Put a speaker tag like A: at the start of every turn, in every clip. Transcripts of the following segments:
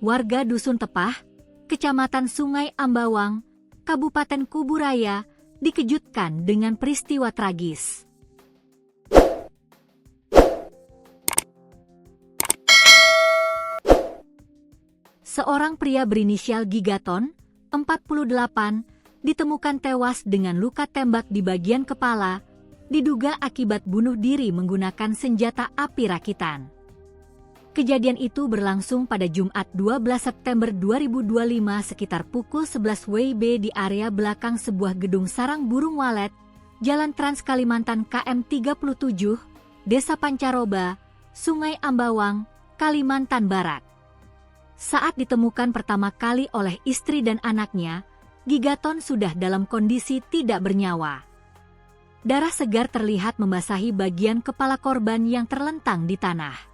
A: warga Dusun Tepah, Kecamatan Sungai Ambawang, Kabupaten Kuburaya, dikejutkan dengan peristiwa tragis. Seorang pria berinisial Gigaton, 48, ditemukan tewas dengan luka tembak di bagian kepala, diduga akibat bunuh diri menggunakan senjata api rakitan. Kejadian itu berlangsung pada Jumat 12 September 2025 sekitar pukul 11 WIB di area belakang sebuah gedung sarang burung walet, Jalan Trans Kalimantan KM 37, Desa Pancaroba, Sungai Ambawang, Kalimantan Barat. Saat ditemukan pertama kali oleh istri dan anaknya, Gigaton sudah dalam kondisi tidak bernyawa. Darah segar terlihat membasahi bagian kepala korban yang terlentang di tanah.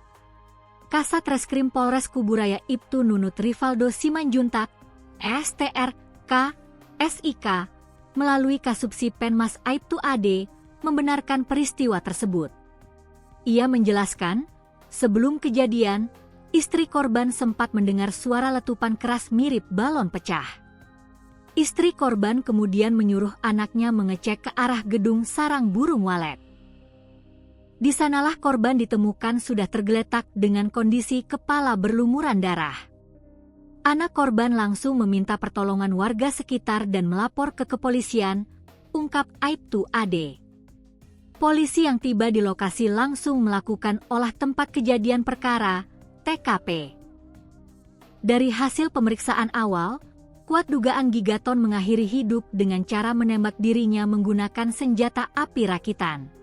A: Kasat Reskrim Polres Kuburaya Ibtu Nunut Rivaldo Simanjuntak, STR, K, SIK, melalui Kasubsi Penmas Aibtu AD, membenarkan peristiwa tersebut. Ia menjelaskan, sebelum kejadian, istri korban sempat mendengar suara letupan keras mirip balon pecah. Istri korban kemudian menyuruh anaknya mengecek ke arah gedung sarang burung walet. Di sanalah korban ditemukan sudah tergeletak dengan kondisi kepala berlumuran darah. Anak korban langsung meminta pertolongan warga sekitar dan melapor ke kepolisian, ungkap Aibtu AD. Polisi yang tiba di lokasi langsung melakukan olah tempat kejadian perkara, TKP. Dari hasil pemeriksaan awal, kuat dugaan Gigaton mengakhiri hidup dengan cara menembak dirinya menggunakan senjata api rakitan.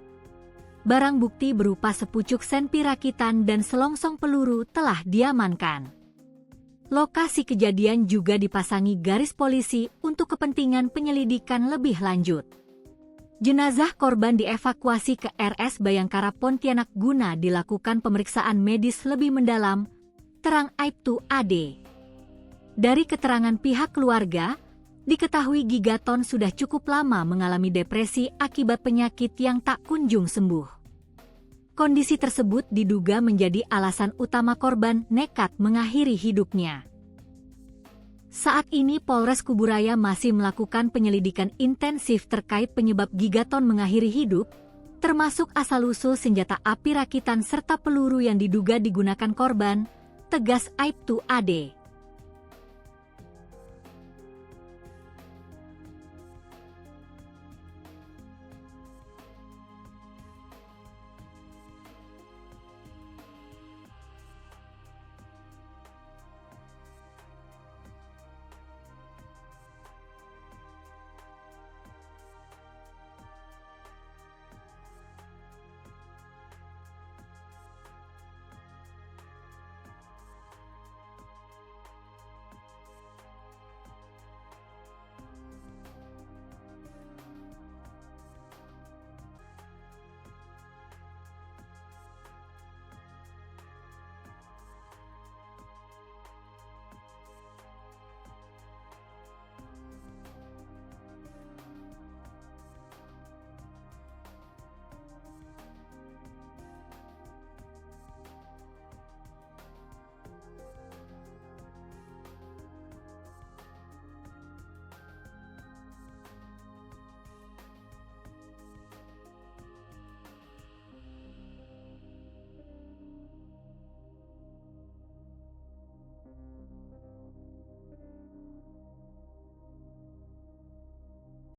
A: Barang bukti berupa sepucuk senpi rakitan dan selongsong peluru telah diamankan. Lokasi kejadian juga dipasangi garis polisi untuk kepentingan penyelidikan lebih lanjut. Jenazah korban dievakuasi ke RS Bayangkara Pontianak guna dilakukan pemeriksaan medis lebih mendalam, terang Aibtu AD. Dari keterangan pihak keluarga, diketahui Gigaton sudah cukup lama mengalami depresi akibat penyakit yang tak kunjung sembuh. Kondisi tersebut diduga menjadi alasan utama korban nekat mengakhiri hidupnya. Saat ini Polres Kuburaya masih melakukan penyelidikan intensif terkait penyebab Gigaton mengakhiri hidup, termasuk asal-usul senjata api rakitan serta peluru yang diduga digunakan korban, tegas Aibtu AD.